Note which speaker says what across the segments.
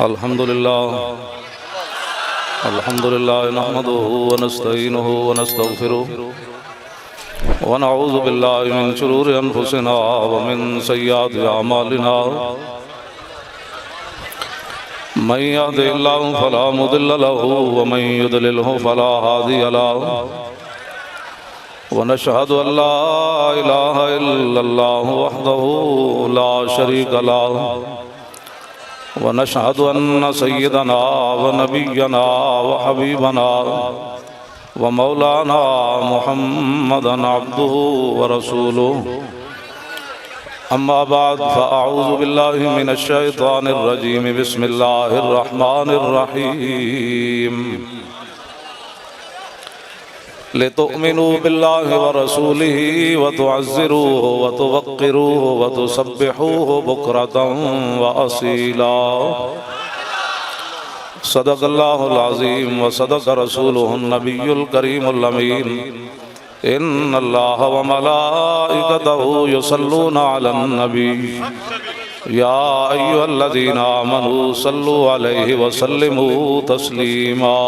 Speaker 1: الحمد لله نحمده ونستعينه ونستغفره ونعوذ بالله من شرور أنفسنا ومن سيئات أعمالنا من يهده الله فلا مضل له ومن يضلله فلا هادي له ونشهد أن لا إله إلا الله وحده لا شريك له ونشهد أن سيدنا ونبينا وحبيبنا ومولانا محمدا عبده ورسوله أما بعد فأعوذ بالله من الشيطان الرجيم بسم الله الرحمن الرحيم لتؤمنوا بالله ورسوله وتعزروه وتوقروه وتسبحوه بكرة وأصيلا صدق الله العظيم وصدق رسوله النبي الكريم الأمين إن الله وملائكته يصلون على النبي يا أيها الذين آمنوا صلوا عليه وسلموا تسليما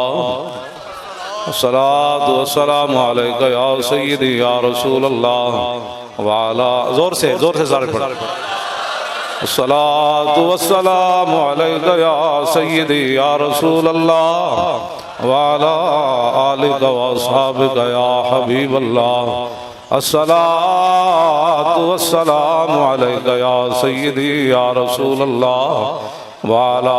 Speaker 1: الصلاة والسلام عليك يا سيدي يا رسول الله وعلى زور سے زارے پڑھ الصلاة والسلام عليك يا سيدي يا رسول الله وعلى آلك وأصحابك يا حبيب الله الصلاة والسلام عليك يا سيدي يا رسول الله وعلى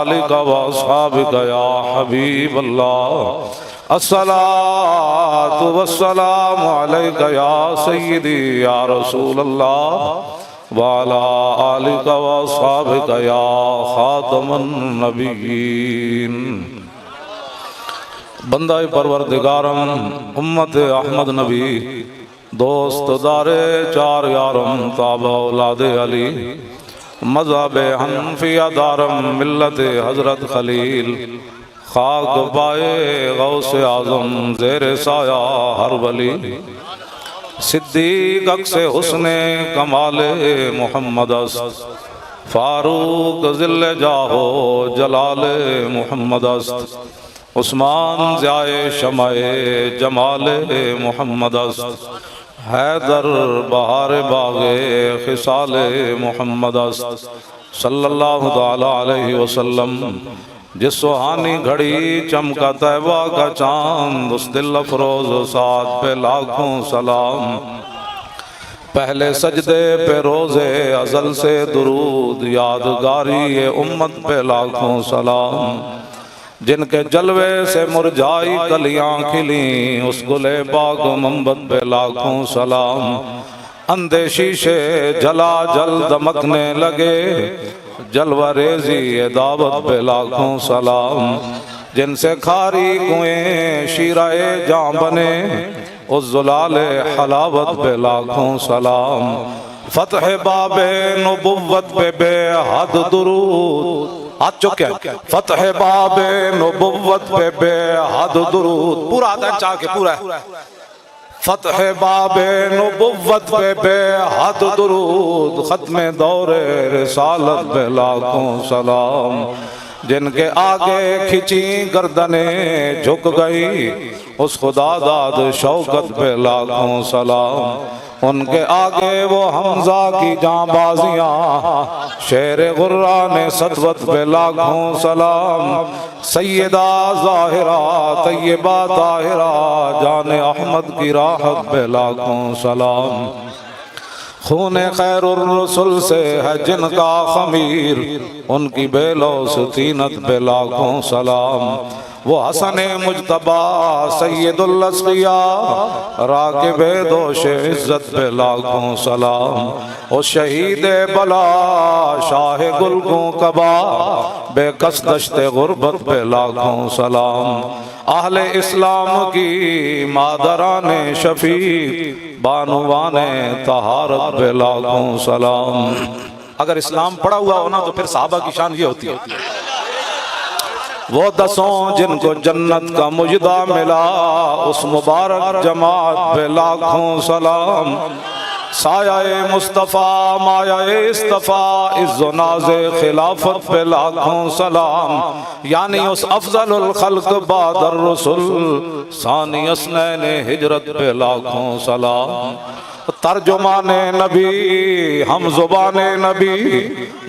Speaker 1: آلك وأصحابك يا حبيب الله الصلاة والسلام عليك يا سيدي يا رسول الله وعلى آلك وأصحابك يا خاتم النبيين بندہ پروردگارم امت احمد نبی دوست دار چار یارم تابع اولاد علی مذہب حنفیہ دارم ملت حضرت خلیل خاک پائے غوث اعظم زیر سایہ ہر ولی صدیق اکس حسن کمال محمد است فاروق ذل جاہو جلال محمد است عثمان ضیائے شمع جمال محمد است حیدر بہار باغ خصال محمد است صلی اللہ تعالی علیہ وسلم جس سہانی گھڑی چمکا طیبہ کا چاند اس دل افروز ساتھ پہ لاکھوں سلام پہلے سجدے پہ روز ازل سے درود یادگاری امت پہ لاکھوں سلام جن کے جلوے سے مرجائی کلیاں کھلیں اس گلے باغ منبت پہ لاکھوں سلام اندھے شیشے جلا جل دمکنے لگے جلوہ ریزی دعوت پہ لاکھوں سلام جن سے کھاری کنویں شیرہ جاں بنے اس زلال حلاوت پہ لاکھوں سلام فتح باب نبوت پہ بے حد درود ہاتھ چکے فتح باب نبوت پہ بے حد درود پورا آتا ہے چاہ کے پورا ہے فتح باب نبوت پہ بے حد درود ختم دور رسالت پہ لاکھوں سلام جن کے آگے کھچی گردنیں جھک گئی اس خدا داد شوکت پہ لاکھوں سلام ان کے آگے وہ حمزہ کی جاں بازیاں شیر غران سطوت پہ لاکھوں سلام سیدہ ظاہرہ طیبہ طاہرہ جان احمد کی راحت پہ لاکھوں سلام خون خیر الرسل سے ہے جن کا خمیر ان کی بے لوث طینت پہ لاکھوں سلام وہ حسن مجتبہ سید الاسقیاء راکب دوش عزت پہ لاکھوں سلام وہ شہید بلا شاہ گلگوں کبا بے کس دشت غربت پہ لاکھوں سلام اہل اسلام کی مادران شفیق بانوان طہارت پہ لاکھوں سلام اگر اسلام پڑا ہوا ہونا تو پھر صحابہ کی شان یہ ہوتی ہے وہ دسوں جن کو جنت کا مجدہ ملا اس مبارک جماعت پہ لاکھوں سلام سایہ مصطفیٰ مایہ اصطفیٰ عز و ناز خلافت پہ لاکھوں سلام، یعنی اس افضل الخلق بعد الرسل ثانی اسنین ہجرت پہ لاکھوں سلام۔ ترجمان نبی ہم زبان نبی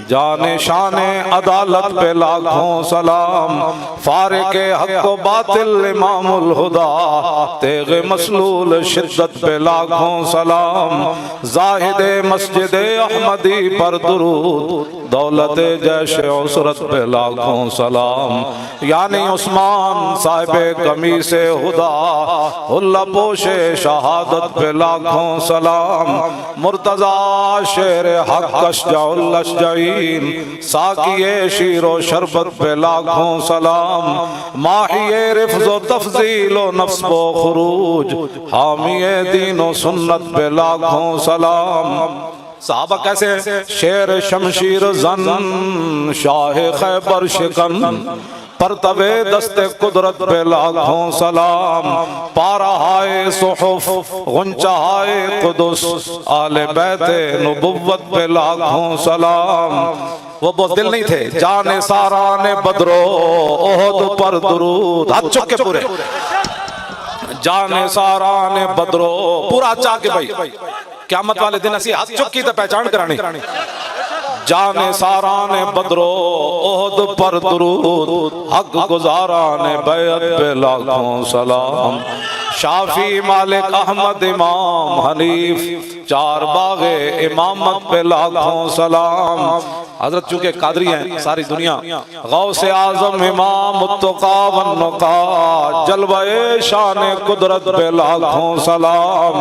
Speaker 1: جان شان عدالت پہ لاکھوں سلام، فارق حق و باطل امام الہدا تیغ مسلول شدت پہ لاکھوں سلام، زاہد مسجد احمدی پر درود دولت جیش عسرت پہ لاکھوں سلام، یعنی عثمان صاحب قمیص ہدا اللہ پوش شہادت پہ لاکھوں سلام، مرتضی شیر حق اشجع الاشجعین ساقی شیر و شربت پہ لاکھوں سلام، ماحی رفض و تفضیل و نفس و خروج حامی دین و سنت پہ لاکھوں سلام۔ صحابہ کیسے ہیں؟ شیر شمشیر زن شاہ خیبر شکن پرتب دست قدرت پہ لاکھوں سلام، پارہائے صحف غنچہائے قدس آل بیت نبوت پہ لاکھوں سلام۔ وہ بہت دل نہیں تھے، جان ساران بدرو احد پر درود، ہاتھ چک کے پورے جان ساران بدرو پورا چاہ کے بھائی قیامت والے دن اسی ہاتھ چکی تے پہچان کرانی، جان ساران بدرو احد پر درود حق گزاران بیعت پہ لاکھوں سلام، شافی مالک احمد امام حنیف چار باغ امامت پہ لاکھوں سلام۔ حضرت چونکہ قادری ہیں ساری دنیا، غوث اعظم امام التقا والنقا جلوہ شان قدرت پہ لاکھوں سلام،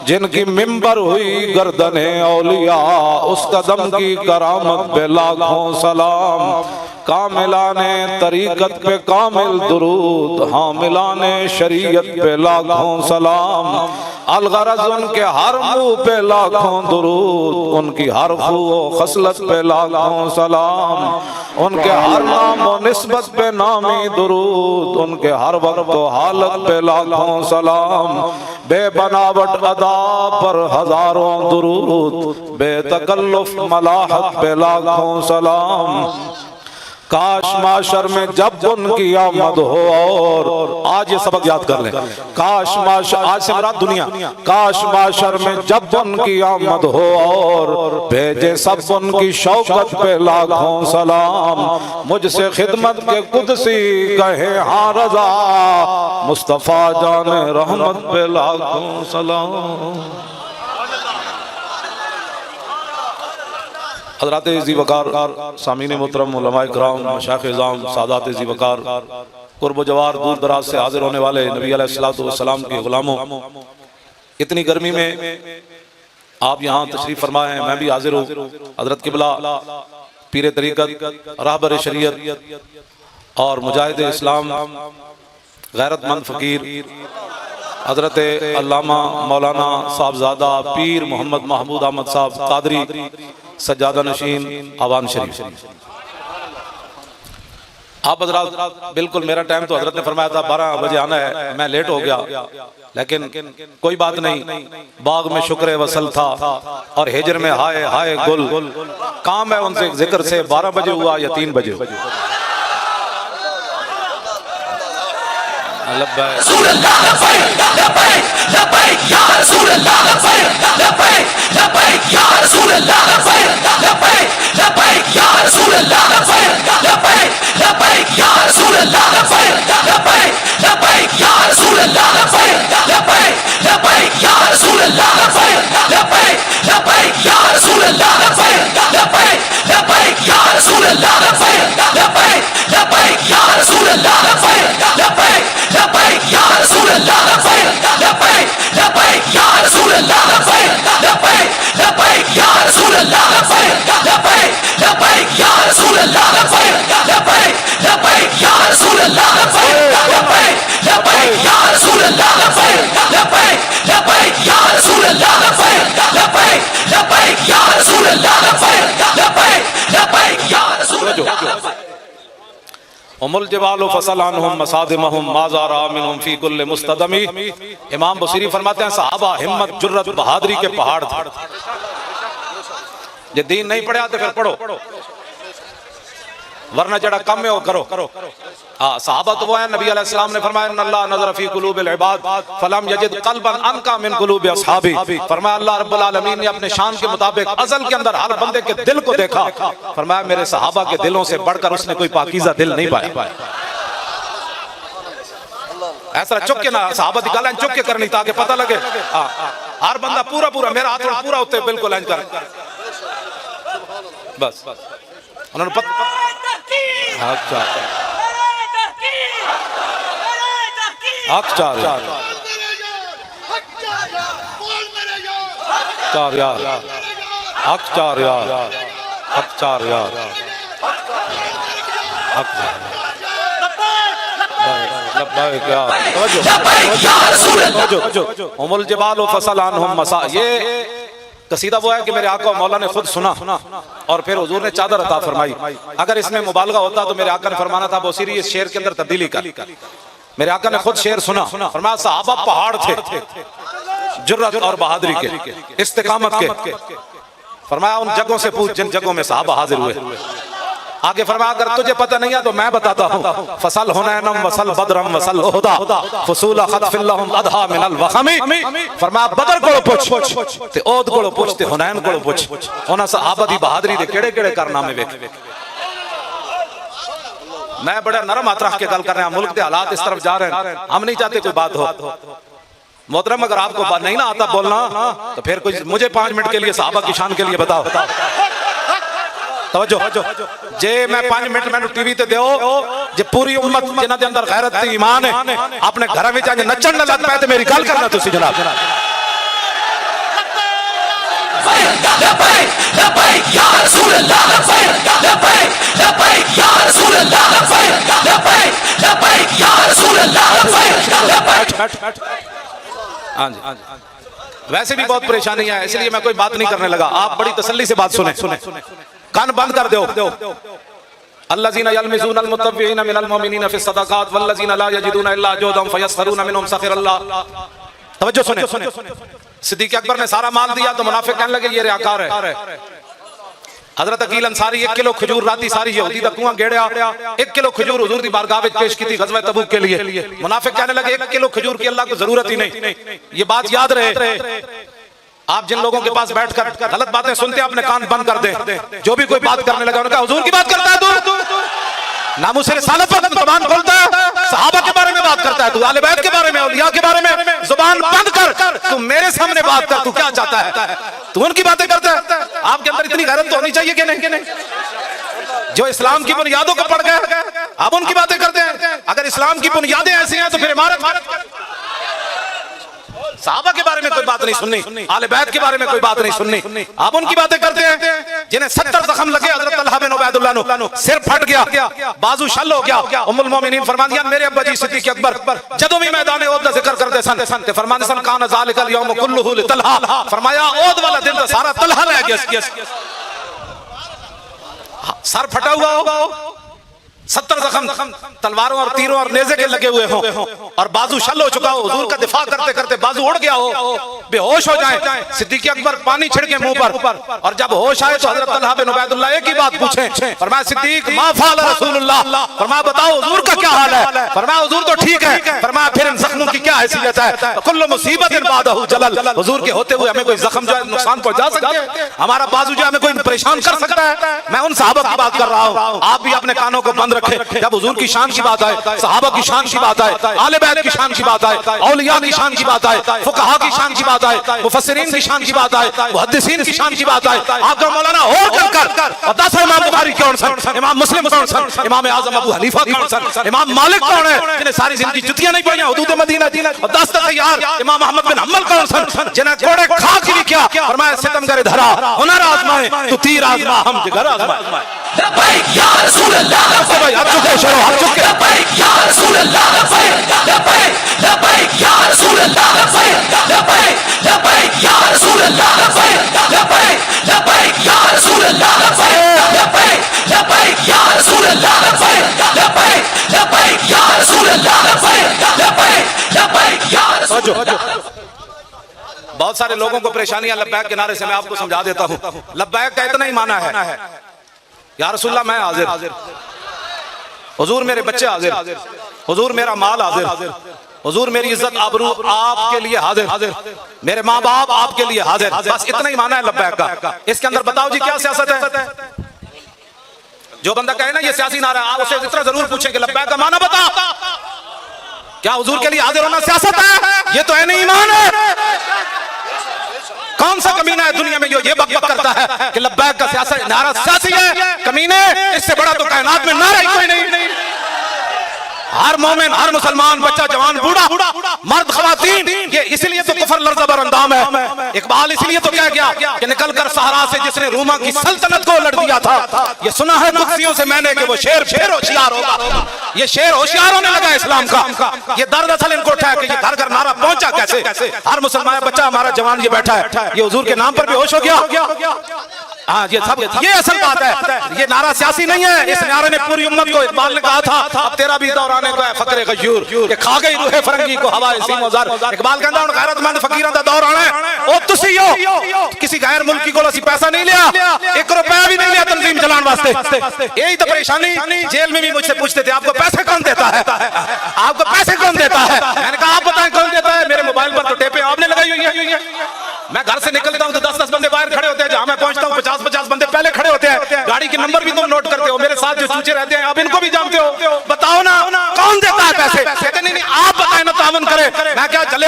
Speaker 1: جن کی منبر ہوئی گردن اولیاء اس قدم کی کرامت پہ لاکھوں سلام، کاملان طریقت پہ کامل درود حاملان شریعت پہ لاکھوں سلام، الغرض ان کے ہر منہ پہ لاکھوں درود ان کی ہر خو و خصلت پہ لاکھوں سلام، ان کے ہر نام و نسبت پہ نامی درود ان کے ہر وقت و حالت پہ لاکھوں سلام، بے بناوٹ ادا پر ہزاروں درود بے تکلف ملاحت پہ لاکھوں سلام، کاش معاشر میں جب ان کی آمد ہو، اور آج یہ سبق یاد کر لیں، کاش معاشر آج سے مراد دنیا، کاش معاشر میں جب ان کی آمد ہو اور بھیجے سب ان کی شوکت پہ لاکھوں سلام، مجھ سے خدمت کے قدسی کہے ہاں رضا مصطفیٰ جان رحمت پہ لاکھوں سلام۔ حضرات ذی وقار سامعین محترم علماء کرام مشایخ اعظام سادات ذی وقار قرب و جوار دور دراز سے حاضر ہونے والے نبی علیہ السلام کے غلاموں، اتنی گرمی میں آپ یہاں تشریف فرمائے ہیں، میں بھی حاضر ہوں۔ حضرت قبلہ پیر طریقت راہبر شریعت اور مجاہد اسلام غیرت مند فقیر حضرت علامہ مولانا صاحبزادہ پیر محمد محمود احمد صاحب قادری سجادہ نشین آوان شریف، آپ حضرات بالکل میرا ٹائم تو حضرت نے فرمایا تھا 12 بجے آنا ہے، میں لیٹ ہو گیا، لیکن کوئی بات نہیں، باغ میں شکر وصل تھا اور ہجر میں ہائے ہائے گل، کام ہے ان سے ذکر سے 12 بجے ہوا یا 3 بجے رسول اللہ لبیک لبیک لبیک یا رسول اللہ لبیک لبیک لبیک یا رسول اللہ لبیک لبیک لبیک یا رسول اللہ لبیک لبیک لبیک یا رسول اللہ لبیک لبیک لبیک یا رسول اللہ لبیک لبیک لبیک یا رسول اللہ لبیک لبیک لبیک یا رسول اللہ لبیک لبیک لبیک یا رسول اللہ لبیک لبیک لبیک یا رسول اللہ لبیک لبیک لبیک یا رسول اللہ لبیک لبیک لبیک یا رسول اللہ لبیک لبیک لبیک یا رسول اللہ لبیک لبیک لبیک یا رسول اللہ لبیک لبیک ام الجبال فصل عنہم مصادمہم ما زارا منہم فی کل مستدمی. امام بصیری فرماتے ہیں صحابہ ہمت جرت بہادری کے پہاڑ تھے. یہ دین نہیں پڑھا تو پھر پڑھو، ورنہ جڑا کم ہے وہ کرو. صحابہ تو وہ ہیں، نبی علیہ السلام نے فرمایا ان اللہ نظر فی قلوب العباد فلم یجد قلبا انقا من قلوب اصحابی. فرمایا اللہ رب العالمین نے اپنے شان کے مطابق ازل کے اندر ہر بندے کے دل کو دیکھا، فرمایا میرے صحابہ کے دلوں سے بڑھ کر اس نے کوئی پاکیزہ دل نہیں پایا. ایسا چک کے نہ صحابہ دی گالیں چک کے کرنی تاکہ پتہ لگے ہر بندہ پورا پورا میرا ہاتھ پورا ہوتے بالکل اینج کر بس انہوں نے پتہ. اچھا اچھا یار اکچار یار اکچار یار ام الجبال فصل عنہم مسا. یہ قصیدہ وہ ہے کہ میرے آقا مولا نے خود سنا اور پھر حضور نے چادر عطا فرمائی. اگر اس میں مبالغہ ہوتا تو میرے آقا نے فرمانا تھا بوسیری اس شعر کے اندر تبدیلی کر. میرے آقا نے خود شعر سنا، فرمایا صحابہ پہاڑ تھے جرت اور بہادری کے، استقامت کے. فرمایا ان جگہوں سے پوچھ جن جگہوں میں صحابہ حاضر ہوئے. آگے فرمایا اگر تجھے پتہ نہیں ہے تو میں بتاتا ہوں. فصل حنینم وصل بدرم وصل احدا فصول خطف اللہم ادھا من الوخمی. فرمایا بدر کو پوچھ تے اود کو پوچھ تے حنین کو پوچھ. انہاں صحابہ دی بہادری دے کیڑے کیڑے کارنامے ویکھ. میں بڑا نرم ہاتھ رکھ کے گل کر رہے ہیں، ملک دے حالات اس طرف جا رہے ہیں، ہم نہیں چاہتے کوئی بات ہو. محترم اگر آپ کو بات نہیں نہ آتا بولنا تو پھر کوئی مجھے 5 منٹ کے لیے صحابہ کی شان کے لیے بتاؤ. توجہ جے میں 5 منٹ میں ٹی وی تے دیو جے پوری امت جنہاں دے اندر غیرت تے ایمان ہے اپنے گھر وچ اج نچن نہ لگ پے تے میری گل کرنا تسی جناب. لبیک لبیک یا رسول اللہ لبیک لبیک لبیک یا رسول اللہ لبیک لبیک لبیک یا رسول اللہ لبیک. ہاں جی ویسے بھی بہت پریشانی ہے اس لیے میں کوئی بات نہیں کرنے لگا. آپ بڑی تسلی سے بات سنیں، کان بند کر دو. الذين يلمزون المتطوعين من المؤمنين في الصدقات والذين لا يجدون الا جهدهم فيسخرون منهم سخر الله. توجہ سنیں. صدیق اکبر نے سارا مال دیا تو منافق کہنے لگے یہ ریاکار ہے. حضرت عقیل انصاری 1 کلو کھجور راتی ساری یہودی دا کنواں گیڑیا 1 کلو کھجور حضور دی بارگاہ وچ پیش کیتی غزوہ تبوک کے لیے. منافق کہنے لگے 1 کلو کھجور کی اللہ کو ضرورت ہی نہیں. یہ بات یاد رہے، آپ جن لوگوں کے پاس بیٹھ کر غلط باتیں سنتے ہیں اپنے کان بند کر دیں. جو بھی کوئی بات کرنے لگا انہوں نے کہا حضور کی بات کرتا ہے تو ناموس رسالت پر زبان کھولتا ہے، صحابہ کے بارے میں بات کرتا ہے تو اہل بیت کے بارے میں اولیاء کے بارے میں زبان بند کر. تو میرے سامنے بات کر، تو کیا چاہتا ہے؟ تو ان کی باتیں کرتا ہے. آپ کے اندر اتنی غیرت تو ہونی چاہیے کہ نہیں؟ جو اسلام کی بنیادوں کو پڑھ گئے آپ ان کی باتیں کرتے ہیں. اگر اسلام کی بنیادیں ایسی ہیں تو پھر عمارت. صحابہ کے بارے میں کوئی بات نہیں سننی، اہل بیت کے بارے میں کوئی بات نہیں سننی، آپ ان کی باتیں کرتے ہیں. جنہیں 70 زخم لگے، حضرت طلحہ بن عبید اللہ نو سر پھٹ گیا، بازو شل ہو گیا. ام المومنین فرماندیاں میرے ابا جی صدیق اکبر جدوں بھی میدان احد دا ذکر کرتے سن تے فرماندے سن کان ذالک الیوم کلہ لطلحہ. فرمایا احد والا دن تو سارا طلحہ لے گیا. سر پھٹا ہوا ہو، 70 زخم تلواروں اور تیروں اور نیزے کے لگے ہوئے ہوں اور بازو شل ہو چکا ہو، حضور کا دفاع کرتے کرتے بازو اڑ گیا ہو، بے ہوش ہو جائیں. صدیق اکبر پانی چھڑکے منہ پر اور جب ہوش آئے تو حضرت طلحہ بن عبید اللہ ایک ہی بات پوچھیں. فرمایا صدیق ما فعل رسول اللہ. فرمایا بتاؤ حضور کا کیا حال ہے؟ فرمایا حضور تو ٹھیک ہے. فرمایا پھر ان زخموں کی کیا حیثیت ہے؟ کل مصیبت بعدہ جلل. حضور کے ہوتے ہوئے ہمیں کوئی زخم جو ہے نقصان پہنچا سکتا ہے؟ ہمارا بازو جو ہے ہمیں کوئی پریشان کر سکتا ہے؟ میں ان صحابہ کی بات کر رہا ہوں. آپ بھی اپنے کانوں کو بند رکھیں. جب حضور کی شان کی بات آئے، صحابہ کی شان کی بات آئے، اہل بیت کی شان کی بات آئے، اولیاء کی شان کی بات آئے، فقہاء کی شان کی بات آئے، مفسرین کی شان کی بات آئے، محدثین کی شان کی بات آئے، آپ کا مولانا اور کر اور 10 امام بخاری کون سن، امام مسلم کون سن، امام اعظم ابو حنیفہ کون سن، امام مالک کون ہے جنہیں ساری زندگی جتیاں نہیں پڑھیں حدود مدینہ، اور 10 تیار امام احمد بن حنبل کون سن جنہیں کوڑے کھا کے لکھا. فرمایا ستمگر دھرا ہنر آزمائے تو تیر آزما ہم جگر آزمائے. لبیک یا رسول اللہ لبیک. آپ چکے شروع آپ چکے. لبیک یا رسول اللہ لبیک لبیک لبیک یا رسول اللہ لبیک لبیک لبیک یا رسول اللہ لبیک لبیک لبیک یا رسول اللہ لبیک لبیک لبیک یا رسول اللہ لبیک لبیک
Speaker 2: بہت سارے لوگوں کو پریشانیاں لبیک کے نعرے سے، میں آپ کو سمجھا دیتا ہوں. لبیک کا اتنا ہی معنی ہے یا رسول اللہ میں حاضر، حضور میرے بچے حاضر، حضور میرا مال حاضر، حضور میری عزت آبرو آپ کے لیے حاضر، میرے ماں باپ آپ کے لیے حاضر. بس اتنا ہی معنی ہے لبیک کا. اس کے اندر بتاؤ جی کیا سیاست ہے؟ جو بندہ کہے نا یہ سیاسی نعرہ ہے، آپ اسے اتنا ضرور پوچھیں کہ لبیک کا معنی بتا. کیا حضور کے لیے حاضر ہونا سیاست ہے؟ یہ تو عین ایمان ہے. کون سا کمینہ ہے دنیا میں جو یہ بک بک کرتا ہے کہ لبیک کا سیاست نعرہ سیاسی ہے؟ کمینے، اس سے بڑا تو کائنات میں نعرہ ہی کوئی نہیں. ہر مومن، ہر مسلمان، بچہ جوان، بوڑھا، مرد، خواتین، یہ اس لیے تو کفر لرزہ بر اندام ہے. اقبال اس لیے تو کہہ گیا کہ نکل کر صحرا سے جس نے روما کی سلطنت کو لڑ دیا تھا، یہ سنا ہے قدسیوں سے میں نے کہ وہ شیر ہوشیار ہوگا. یہ شیر ہوشیار ہونے لگا اسلام کا. یہ درد اصل ان کو اٹھا ہے کہ یہ گھر گھر نعرہ پہنچا کیسے. ہر مسلمان بچہ ہمارا جوان یہ بیٹھا ہے، یہ حضور کے نام پر بے ہوش ہو گیا. ہاں یہ اصل بات ہے. یہ نعرہ سیاسی نہیں ہے. اس نعرے نے پوری امت کو، اقبال نے کہا تھا اب تیرا بھی دور آنے کو ہے فقر غیور کہ کھا گئی روح فرنگی کو ہوائے سیم و زر. اقبال کہندا ہن غیرت مند فقیراں دا دور آنا ہے. او تسی ہو کسی غیر ملکی کو اسی پیسہ نہیں لیا، 1 روپیہ بھی نہیں لیا تنظیم چلان واسطے. یہی تو پریشانی. جیل میں بھی مجھ سے پوچھتے تھے آپ کو پیسے کون دیتا ہے، آپ کو پیسے کون دیتا ہے. میں نے کہا آپ بتائیں کون دیتا ہے. میرے موبائل پر تو ٹیپیں آپ نے لگائی ہوئی ہیں. میں گھر سے نکلتا ہوں تو 10 بندے باہر کھڑے ہوتے ہیں، جہاں میں پہنچتا ہوں 50 بندے پہلے کھڑے ہوتے ہیں. گاڑی کے نمبر بھی تم نوٹ کرتے ہو. میرے ساتھ جو چوچے رہتے ہیں آپ ان کو بھی جانتے ہو. بتاؤ نا کون دیتا ہے پیسے؟ کہتے نہیں آپ بتائیں نا تعاون کرے. میں کیا چلے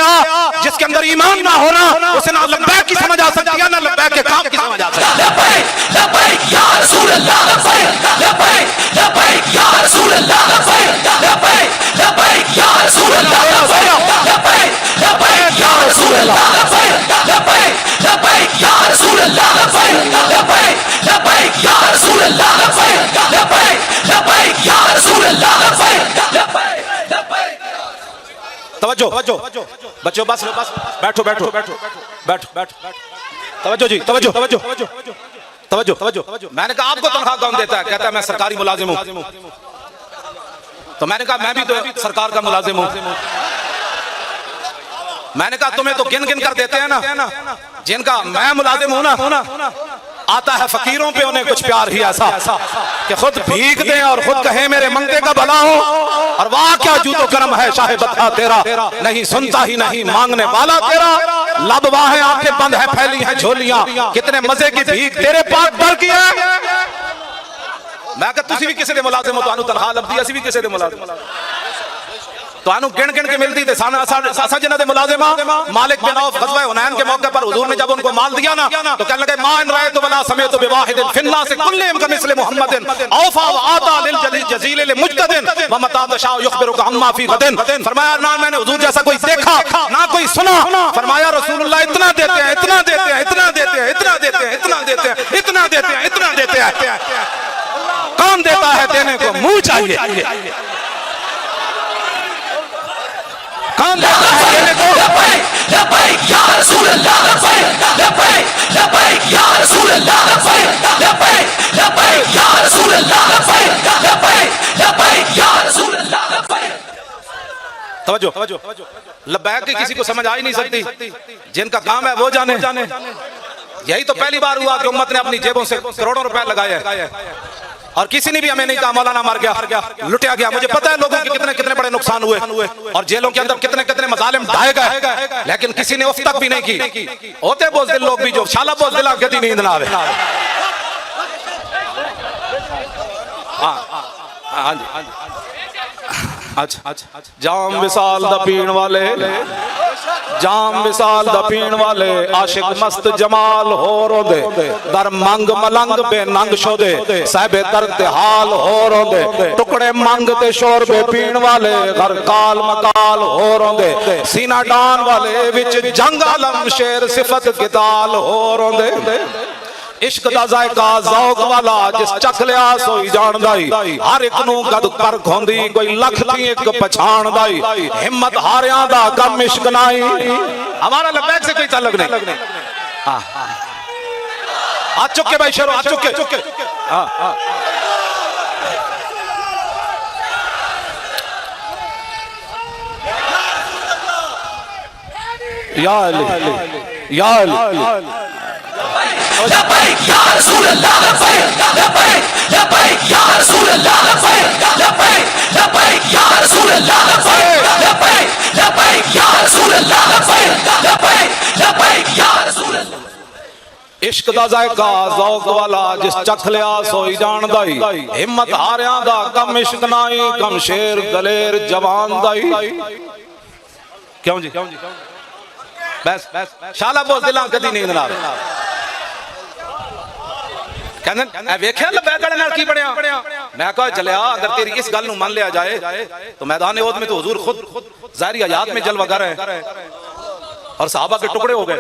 Speaker 2: جس کے اندر ایمان نہ ہونا اسے نہ لبیک کی سمجھ آ سکتی ہے نہ لبیک کے کام کی سمجھ آ سکتی ہے. لبیک لبیک یا رسول اللہ، لبیک لبیک یا رسول اللہ، لبیک لبیک یا رسول اللہ، لبیک لبیک یا رسول اللہ، لبیک لبیک یا رسول اللہ، لبیک لبیک یا رسول اللہ، لبیک لبیک یا رسول اللہ، لبیک لبیک. توجہ بچوں، بس بیٹھو. توجہ جی، توجہ. میں نے کہا آپ کو تنخواہ کون دیتا ہے؟ کہتا ہے میں سرکاری ملازم ہوں. تو میں نے کہا میں بھی تو سرکار کا ملازم ہوں. میں نے کہا تمہیں تو گن کر دیتے ہیں نا. جن کا میں ملازم ہوں نا، آتا ہے فقیروں پہ انہیں کچھ پیار ہی ایسا کہ خود بھیک دیں اور خود کہیں میرے منگتے کا بھلا ہو. اور واہ کیا جود و کرم ہے شاہ بطحہ تیرا، نہیں سنتا ہی نہیں مانگنے والا تیرا. لب واہیں آنکھیں بند ہیں پھیلی ہیں جھولیاں، کتنے مزے کی بھیک تیرے پاک در کی ہے. میں کہا تسی بھی کسی دے ملازم ہو، تو انہوں تنخواہ لب دی، اسی بھی کسی دے ملازم تو انہوں گن کے ملتی تھے. ساسا جنہ دے ملازمہ مالک بن عوف غزوہ حنین کے موقع پر حضور نے جب ان کو مال دیا نا تو کہنے لگے ما ان رأیت ولا سمیت بواحد فی الناس کلہم کمثل محمد اوفا وآتا للجزیل لمجتد ومتا تشاء یخبرک عما فی غد. فرمایا نہ میں نے حضور جیسا کوئی دیکھا نہ کوئی سنا. فرمایا رسول اللہ اتنا دیتے ہیں، اتنا دیتے ہیں، اتنا دیتے ہیں، اتنا دیتے ہیں، اتنا دیتے ہیں، اتنا دیتے ہیں، اتنا دیتے ہیں. کون دیتا ہے؟ دینے کو منہ چاہیے. کون دیتا ہے دینے کو؟ لبیک لبیک یا رسول اللہ، لبیک لبیک یا رسول اللہ، لبیک لبیک یا رسول اللہ، لبیک لبیک یا رسول اللہ. توجہ، لبیک کی کسی کو سمجھ آ ہی نہیں سکتی. جن کا کام ہے وہ جانے. یہی تو پہلی بار ہوا کہ امت نے اپنی جیبوں سے کروڑوں روپے لگائے اور کسی نے بھی ہمیں نہیں کہا مولانا مر گیا، لٹیا گیا. مجھے پتا ہے لوگوں کے کتنے بڑے نقصان ہوئے اور جیلوں کے اندر کتنے مظالم ڈھائے گئے، لیکن کسی نے اف تک بھی نہیں کی. ہوتے بوزدل لوگ بھی جو شالا بوزدلا کہتی نیند نہ آوے. ہاں جی، اچھا جام وصال دا پین والے، جام وصال دا پین والے عاشق مست جمال ہو رو دے. در منگ ملنگ بے ننگ شو دے، صاحب درد حال ہو رو دے. ٹکڑے منگ تے شور بے پین والے، غر کال مکال ہو رو دے. سینہ ڈان والے وچ جنگ علم شیر صفت کتال ہو رو دے. عشق دا ذائقہ ذوق والا جس چکھ لیا سوئی جان دائی. ہر ایک نو گد پر کھوندی کوئی لکھ تھی ایک پچھان دائی. ہمت ہاریاں دا کم عشق نائی. ہمارا لبیک سے کوئی تعلق نہیں. آج چکے بھائی شروع، آج چکے. یا علی
Speaker 1: یا علی
Speaker 2: لبیک یا رسول اللہ لبیک لبیک لبیک یا رسول اللہ لبیک لبیک لبیک یا رسول اللہ لبیک لبیک لبیک یا رسول اللہ لبیک لبیک لبیک یا رسول اللہ.
Speaker 1: عشق دا ذائقہ ذوق والا جس چکھ لیا سوئی جان دائی ہمت ہاریاں دا کم عشق نائی کم شیر دلیر جوان دائی. کیوں جی
Speaker 2: بس شالا بوز دلاں کدی نہیں نال کہندے اے ویکھیا لبیک والے نال کی بنیا. میں کہا چلیا اگر تیری اس گل نو مان لیا جائے تو میدان احد میں تو حضور خود ظاہری حیات میں جلوہ گر ہیں اور صحابہ کے ٹکڑے ہو گئے.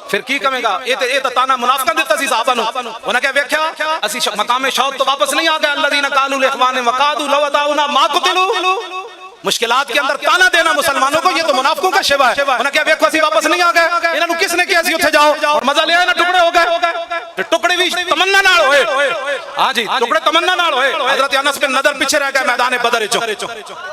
Speaker 2: پھر کی کہے گا یہ تو تانا منافقہ دیتا سی صحابہ نو. انہاں کہا ویکھیا اسی مقام شوق تو واپس نہیں آ گئے. الذین قالوا لاخوانہم وقعدوا لو اطاعونا ما قتلوا. مشکلات کے اندر تانا دینا مسلمانوں کو یہ تو منافقوں کا شیوا ہے. انہاں کہا ویکھو اسی واپس نہیں آ گئے. انہاں نو کس نے کہا سی اوتھے جاؤ اور مزہ لیا نا ٹکڑے ہو گئے. ٹکڑے بھی تمنا نال ہوئے. ہاں جی ٹکڑے تمنا نال ہوئے. حضرت انس بن نضر پیچھے رہ گئے میدان بدر وچ.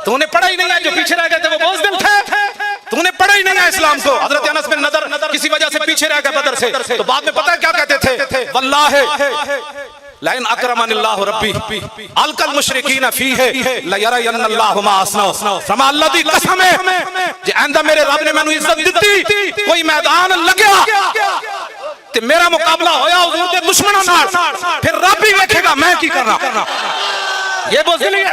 Speaker 2: تو نے پڑھا ہی نہیں ہے جو پیچھے رہ گئے تھے وہ بزدل تھے. تو نے پڑھا ہی نہیں ہے اسلام کو. حضرت انس بن نضر کسی وجہ سے پیچھے رہ گئے بدر سے. تو بعد میں پتہ ہے کیا کہتے تھے واللہ لئن اکرمن اللہ ربی القى المشرکین فیہ لیرین اللہ ما اصنع. فرما اللہ دی قسم ہے جے آئندہ میرے رب نے مینوں عزت دتی کوئی میدان لگیا تے میرا مقابلہ ہویا حضور دے دشمناں نال پھر رب ہی ویکھے گا میں کی کرنا. یہ بزدلی ہے.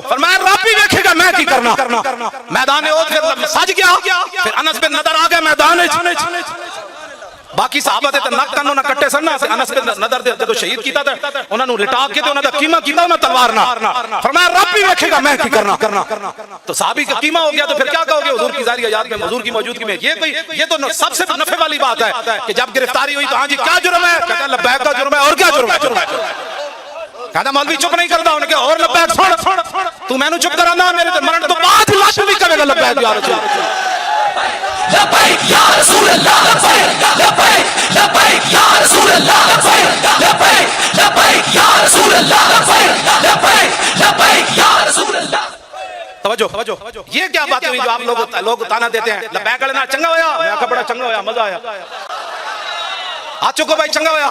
Speaker 2: فرمایا رب ہی دیکھے گا میں کی کرنا. میدان احد پھر سج گیا. پھر انس بن نضر آ گئے میدان. باقی صحابہ تے نک کنوں نہ کٹے سن. انس بن نضر دے جدوں شہید کیتا تے انہاں نو لٹا کے تے انہاں دا قیمہ کیتا انہاں تلوار نال. فرمایا رب ہی دیکھے گا میں کی کرنا. تو صحابی کا قیمہ ہو گیا تو پھر کیا کہو گے حضور کی ظاہری حیات میں حضور کی موجودگی میں. یہ تو سب سے نفع والی بات ہے کہ جب گرفتاری ہوئی تو ہاں جی کیا جرم ہے. کہتا لبیک کا جرم ہے. اور کیا جرم ہے. کہتا مولوی چپ نہیں کرتا. انہوں نے کہا اور لبیک سن تو میں نو چپ کرانا میرے تے مرن تو بعد لاش بھی کہے گا لبیک یا رسول لبیک یا رسول اللہ لبیک لبیک یا رسول اللہ لبیک لبیک یا رسول اللہ لبیک لبیک یا رسول اللہ. توجہ یہ کیا بات ہوئی جو آپ لوگ تانا دیتے ہیں. لبیک والے نال چنگا ہویا. میں کہا بڑا چنگا ہویا مزہ آیا. آ چکو بھائی چنگا ہویا.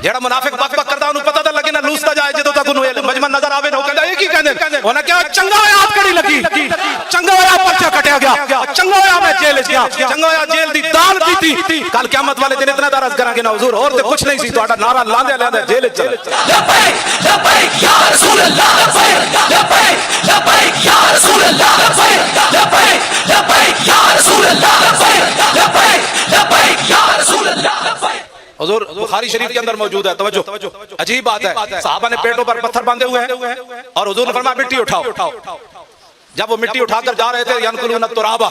Speaker 2: جیڑا منافق بک بک کردا انہوں پتہ تے لگے نہ لوستا جائے جدوں تک انہوں مجمع نظر آوے نہ او کہندا یہ کی کہندے. انہاں کہا چنگا ہویا ہاتھ کڑی لگی. چنگا ہویا پرچہ کٹیا گیا. چنگا ہویا میں جیل وچ گیا. چنگا ہویا جیل دی دال کیتی. کل قیامت والے دن اتنا درس کراں گے نا حضور اور تے کچھ نہیں سی. تہاڈا نعرہ لاندے جیل وچ لبیک لبیک یا رسول اللہ لبیک لبیک یا رسول اللہ لبیک لبیک یا رسول اللہ لبیک لبیک یا رسول اللہ. حضور بخاری شریف کے اندر موجود ہے. توجہ عجیب بات ہے. صحابہ نے پیٹوں پر پتھر باندھے ہوئے ہیں اور حضور نے فرمایا مٹی اٹھاؤ. جب وہ مٹی اٹھا کر جا رہے تھے ینقلون التراب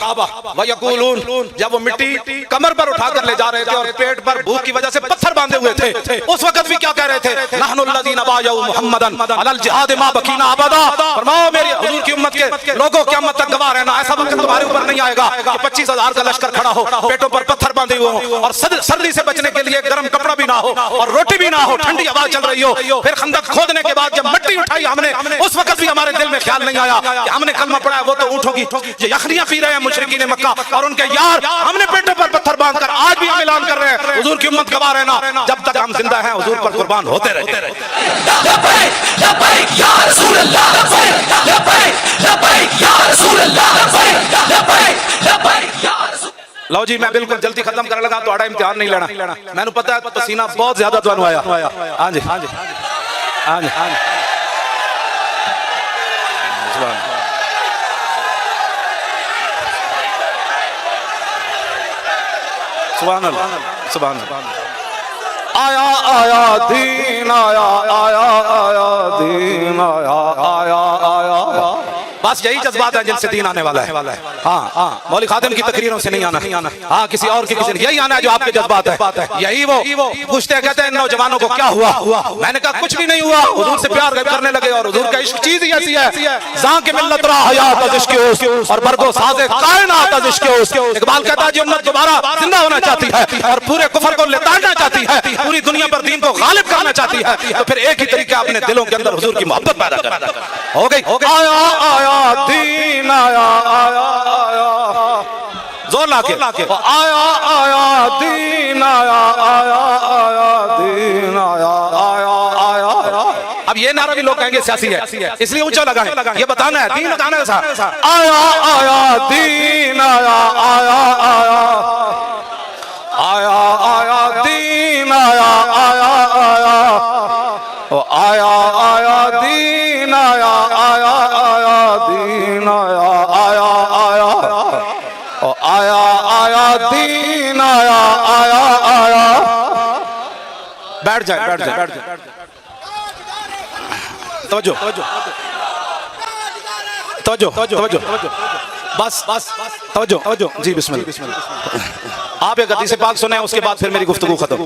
Speaker 2: ویقولون جب وہ مٹی کمر پر اٹھا کر لے جا رہے تھے اور پیٹ پر بھوک کی وجہ سے پتھر باندھے ہوئے تھے اس وقت بھی کیا کہہ رہے تھے نحن الذین بایعوا محمدا علی الجہاد ما بقینا ابدا. فرماؤ میری حضور کی امت کے لوگوں قیامت تک گواہ رہنا ایسا وقت تمہارے اوپر نہیں آئے گا کہ 25,000 کا لشکر کھڑا ہو پیٹوں پر پتھر باندھے ہوئے ہوں اور سردی سے بچنے کے لیے گرم کپڑا بھی نہ ہو اور روٹی بھی نہ ہو ٹھنڈی ہوا چل رہی ہو. پھر خندق کھودنے کے بعد جب مٹی اٹھائی ہم نے اس وقت بھی ہمارے دل میں خیال نہیں آیا کہ ہم نے کلمہ پڑھا ہے وہ تو اونٹوں کی یہ یخنیاں پی رہے ہیں مشرکین مکہ اور ان کے یار ہم نے پیٹوں پر پتھر باندھ کر آج بھی ہم اعلان کر رہے ہیں حضور کی امت گواہ رہنا جب تک ہم زندہ ہیں حضور پر قربان ہوتے رہتے. لبیک لبیک یا رسول اللہ لبیک لبیک یا رسول اللہ لبیک لبیک یا رسول. لو جی میں بالکل جلدی ختم کرنے لگا تو امتحان نہیں لینا. میں نے پتا ہے پسینہ بہت زیادہ تو آیا. ہاں جی ہاں جی ہاں جی سبحان اللہ سبحان اللہ. آیا آیا دین آیا آیا آیا دین آیا آیا آیا. بس یہی جذبات ہیں جن سے دین آنے والا ہے. ہاں مولوی خادم کی تقریروں سے نہیں آنا, ہاں کسی اور کی یہی آنا ہے جو آپ کے جذبات ہے. یہی وہ پوچھتے کہتے ہیں نوجوانوں کو کیا ہوا؟ میں نے کہا کچھ بھی نہیں ہوا, حضور سے پیار کرنے لگے اور حضور کا عشق چیز ہی ایسی ہے زاں کے ملت را حیات از عشق اوست اور برگو ساز کائنات از عشق اوست. اقبال کہتا ہے جو امت دوبارہ زندہ ہونا چاہتی ہے اور پورے کفر کو لتاڑنا چاہتی ہے, پوری دنیا پر دین کو غالب کرنا چاہتی ہے, تو پھر ایک ہی طریقہ اپنے دلوں کے اندر حضور کی محبت پیدا کرنا. ہو گئی آیا آیا دین آیا آیا زور لا کے آیا آیا دین آیا آیا آیا دین آیا آیا آیا. اب یہ نعرہ بھی لوگ کہیں گے سیاسی ہے, اس لیے اونچا لگائیں. یہ بتانا ہے دین لگانا ہے صاحب. آیا آیا دین آیا آیا آیا آیا آیا دین آیا آیا آیا آیا آیا دین آیا آیا آیا دین آیا آیا آیا آیا آیا دین آیا آیا آیا. بیٹھ جائے. توجہ بس توجہ جی بسم اللہ. آپ ایک حدیث پاک سنیں, اس کے بعد پھر میری گفتگو ختم.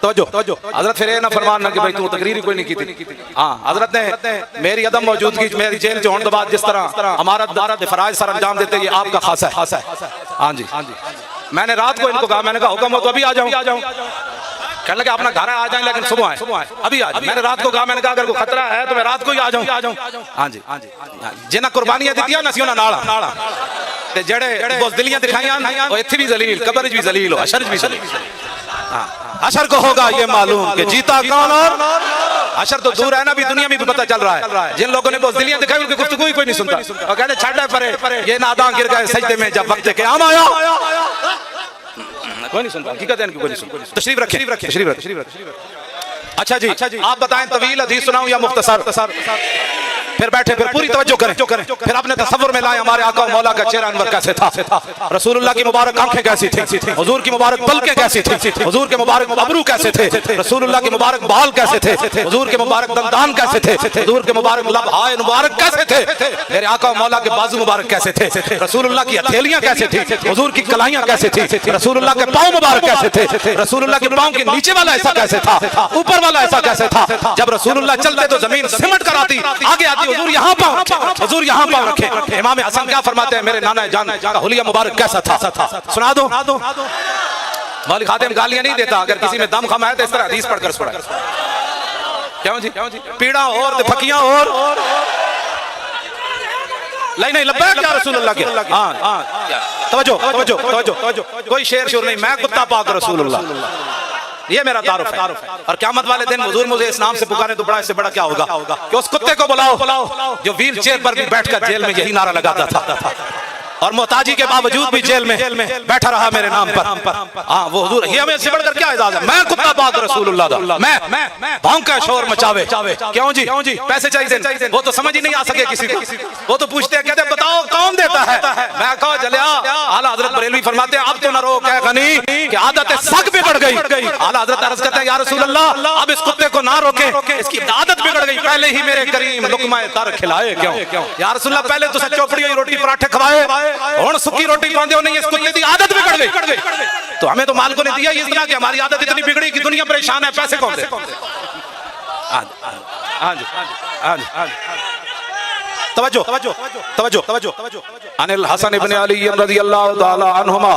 Speaker 2: توجہ حضرت پھر یہ نہ فرمانا کہ بھائی تو تقریر ہی کوئی نہیں کی تھی. ہاں حضرت نے میری عدم موجودگی, میری جیل جو ہونے کے بعد جس طرح ہمارا فرائض سر انجام دیتے, یہ آپ کا خاصہ ہے. ہاں جی میں نے رات کو ان کو کہا, میں نے کہا حکم ہو تو ابھی آ جاؤں. کہنے لگے اپنا گھر آ جائیں لیکن صبح آئیں, ابھی آ جائیں. میں نے رات کو کہا, میں نے کہا اگر کوئی خطرہ ہے تو میں رات کو ہی آ جاؤں. ہاں جی جنہیں قربانیاں دیتیاں نہ سیوں نہ ناڑا تے جڑے بزدلیاں دکھائیاں وہ اتھی بھی ذلیل, قبر بھی ذلیل ہو, حشر بھی ذلیل. حشر کو ہوگا یہ معلوم کہ جیتا کون, اور حشر تو دور ہے نا, بھی دنیا میں بھی پتہ چل رہا ہے. جن لوگوں نے بزدلیاں دکھائی ان کی گفتگو ہی کوئی نہیں سنتا, اور کہتے چھڑے پرے یہ ناداں گر گئے سجدے میں جب وقت قیام آیا. کوئی نہیں سنتا, حقیقت ہے ان کی کوئی نہیں سنتا. تشریف رکھیں. اچھا جی آپ بتائیں طویل حدیث سناؤں یا مختصر؟ پھر بیٹھے, پھر پوری توجہ کریں, پھر اپنے تصور میں لائیں ہمارے آقا و مولا کا چہرہ انور کیسے تھا, رسول اللہ کی مبارک آنکھیں کیسی تھی, حضور کی مبارک پلکیں کیسی تھی, حضور کے مبارک ابرو کیسے تھے, رسول اللہ کے مبارک بال کیسے تھے, حضور کے مبارک دندان کیسے تھے, حضور کے مبارک لب ہائے مبارک کیسے تھے, میرے آقا و مولا کے بازو مبارک کیسے تھے, رسول اللہ کی ہتھیلیاں کیسے تھی, حضور کی کلائیاں کیسے تھی, رسول اللہ کے پاؤں مبارک کیسے تھے, رسول اللہ کے پاؤں کے نیچے والا ایسا کیسے تھا, اوپر والا ایسا کیسے تھا. جب رسول اللہ چلتے تو زمین سمٹ کر آتی, آگے آتی حضور یہاں پاؤں, حضور یہاں پاؤں رکھے. امام حسن کیا فرماتے ہیں, میرے نانا جان کا حلیہ مبارک کیسا تھا, سنا دو. مولوی خادم گالیاں نہیں دیتا, اگر کسی میں دم خم ہے تو اس طرح حدیث پڑھ کر سنائے. کیوں جی پیڑا اور پھکیاں اور نہیں لبیک یا رسول اللہ کے. ہاں توجہ کوئی شیر شور نہیں, میں کتا پاک رسول اللہ, یہ میرا تعارف ہے. اور قیامت والے دن حضور مجھے اس نام سے پکارے تو بڑا اس سے بڑا کیا ہوگا کہ اس کتے کو بلاؤ جو ویل چیئر پر بھی بیٹھ کر جیل میں یہی نعرہ لگاتا تھا اور محتاجی کے باوجود بھی جیل میں بیٹھا رہا میرے نام پر. ہاں وہ حضور, یہ ہمیں اس سے بڑھ کر کیا اعزاز ہے, میں کتا پاک رسول اللہ دا, میں بھونکا شور مچاوے. کیوں جی پیسے چاہیے, وہ تو سمجھ ہی نہیں آ سکے کسی کو, وہ تو پوچھتے ہیں کہتے ہیں بتاؤ کون دیتا ہے. میں کہا جلیا اعلیٰ حضرت بریلوی فرماتے ہیں اب تو نہ رو کہ غنی کہ عادت سگ بگڑ گئی. اعلیٰ حضرت عرض کرتے ہیں یا رسول اللہ اب اس کتے کو نہ روکے, اس کی عادت بگڑ گئی, پہلے ہی میرے کریم لقمہ تر کھلائے. کیوں یا رسول اللہ, پہلے تو چوپڑی ہوئی روٹی پراٹھے کھوائے, اور سکی روٹی کھاندے ہو نہیں, اس کتے کی عادت بگڑ گئی. تو ہمیں تو مالکوں نے دیا یہ کہ ہماری عادت اتنی بگڑی کہ دنیا پریشان ہے, پیسے کون دے. توجہ عن الحسن بن علی رضی اللہ تعالی عنہما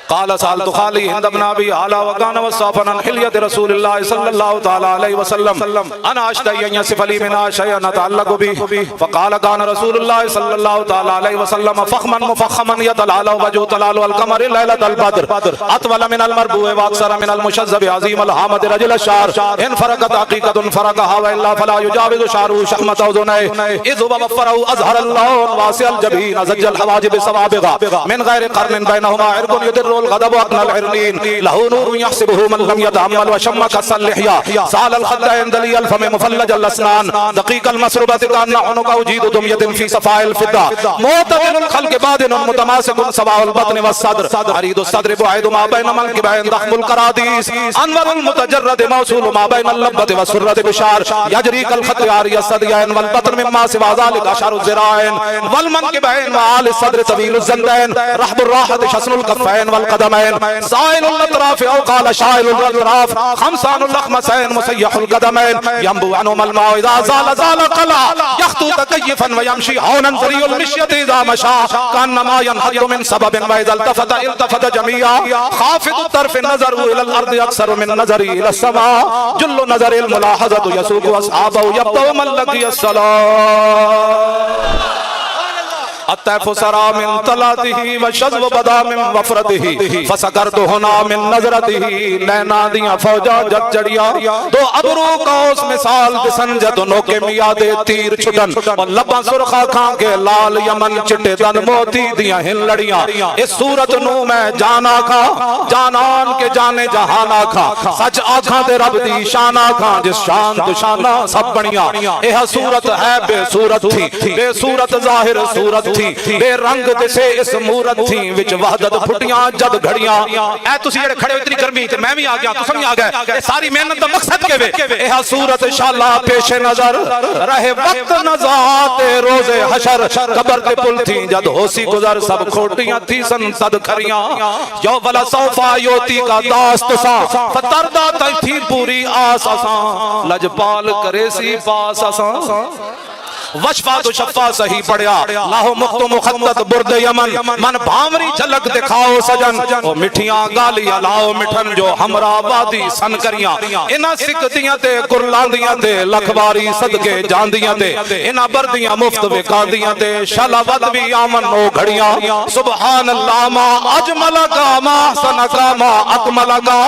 Speaker 2: قال سألت خالي هند بن أبي علا وكان وصافا عن حلية رسول الله صلى الله تعالى عليه وسلم أنا أشتهي أن يصف لي منها شيئا نتعلق به فقال كان رسول الله صلى الله تعالى عليه وسلم فخما مفخما يتلالى وجهه تلالى القمر ليلة البدر أطول من المربوع وأكثر من المشذب عظيم الهامة رجل الشعر إن فرقت حقيقة فرقها وإلا فلا يجاوز شعره شحمة أذنيه إذ هو وفره أزهر اللون واسع الجبين زج الحواجب سوابغا من غير قرن بينهما عرق يدر الغضب وأقنى العرنين له نور يحسبه من لم يتأمل وشم كس اللحية سال الخد عند لي الفم مفلج الأسنان دقيق المسربة كأن عنقه جيد دمية في صفاء الفضة معتدل الخلق بادن متماسك سواء البطن والصدر عريض الصدر بعيد ما بين منكبين ضخم القراديس أنور المتجرد موصول ما بين اللبة والسرة بشار يجري كالخط عاري الصديين والبطن مما سوى ذلك أشعر الذراعين والمنكبين وعالي الصدر طويل الزندين رحب الراحة شسن الكفين والقدمين سائل الأطراف أو قال شائل الأطراف خمسان الأخمسين مسيح القدمين ينبو عنهما الماء إذا زال قلع يخطو تكيفا ويمشي هونا ذري المشية إذا مشى كأنما ينحد من سبب وإذا التفت جميعا خافض الطرف النظر إلى الأرض أكثر من نظري إلى السماء جل نظر الملاحظة يسوق أصحابه يبدأ من لقي الصلاة الطيف سرى من طلاته وشذب بدا من وفرته فسکرت هنا من نظرته لینا دیا فوجا جت چڑیا دو ابرو قوس مثال دسن جدنوں کے میاد تیر چھٹن اور لباں سرخا کھان کے لال یمن چٹے دن موتی دیا ہن لڑیاں اس صورت نو میں جانا کھا جانان کے جانے جہانا کھا سچ آنکھاں دے رب دی شانا کھا جس شان دشانا سب بنیا یہ صورت ہے بے صورت تھی بے صورت ظاہر صورت تھی بے رنگ دسے اس مورت تھی وچ وحدت پھٹیاں جد گھڑیاں اے تسی جڑے کھڑے ہو اتنی گرمی تے میں بھی آ گیا تساں بھی آ گئے اے ساری محنت دا مقصد کے وے اے صورت انشاءاللہ پیش نظر رہے وقت نزاعت روز حشر قبر تے پل تھی جد ہوسی گزر سب کھوٹیاں تھی سن صد کھریاں یو ولا صوفا یوتی کا داست سا فتردہ تھی پوری آس اساں لجپال کرے سی پاس اساں وشفا تو شفا صحیح پڑیا لاہو مخت مخطط برد یمن من بھامری جھلک دکھاؤ سجن او مٹھیاں گالیاں لاؤ مٹھن جو ہمرا وادی سن کریاں انہاں سکھدیاں تے کرلاندیاں تے لکھواری صدقے جاندیاں تے انہاں بردیاں مفت وکاندیاں تے شالا ود بھی آمن او گھڑیاں سبحان اللہ ما اجمل کا ما حسن کا ما اکمل کا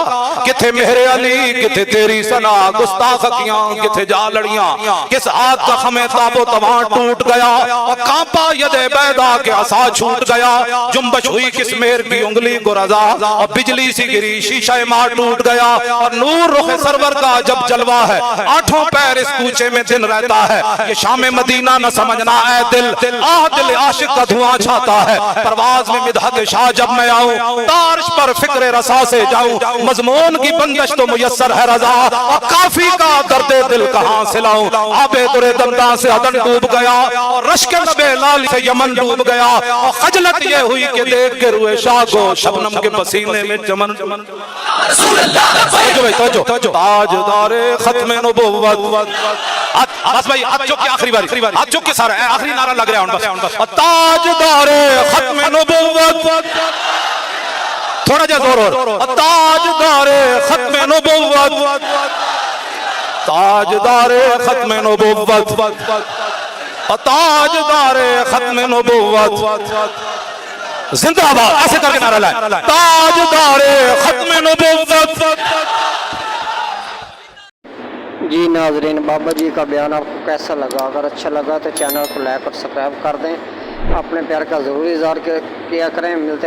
Speaker 2: کتھے مہر علی کتھے تیری سنا گستاخ کیاں کتھے جا لڑیاں کس ہاتھ کا خمیں تابو تباں ٹوٹ گیا اور کانپا ید بیدا کے عصا چھوٹ گیا جنبش ہوئی کس مہر کی انگلی کو رضا اور بجلی سی گری شیشہ ماں ٹوٹ گیا اور نور رخ سرور کا جب جلوہ ہے آٹھوں پیر اس کوچے میں دن رہتا ہے یہ شام مدینہ نہ سمجھنا اے دل آہ دل عاشق کا دھواں چھاتا ہے پرواز میں مدحت شاہ جب میں آؤں تارش پر فکر رسا سے جاؤں مضمون کی بندش تو میسر ہے رضا اور کافی کا درد دل کہاں سے لاؤں آبے درے دمداں سے عدن ڈوب گیا اور رشک نبے لال سے یمن ڈوب گیا اور خجلت یہ ہوئی کہ دیکھ کے روئے شاہ کو شبنم کے پسینے میں چمن تاجدار ختم نبوت بس بھائی ہاتھ چک کے آخری باری ہاتھ چک کے سارا آخری نعرہ لگ رہا ہے بس تاجدار ختم نبوت تھوڑا جا زور اور تاجدار ختم نبوت تاجدار ختم نبوت تاجدار ختم نبوت زندہ آباد ایسے کر کے نعرہ لائے تاجدار ختم نبوت
Speaker 3: جی ناظرین بابا جی کا بیان آپ کو کیسا لگا اگر اچھا لگا تو چینل کو لائک اور سبسکرائب کر دیں اپنے پیار کا ضروری اظہار کیا کریں ملتے ہیں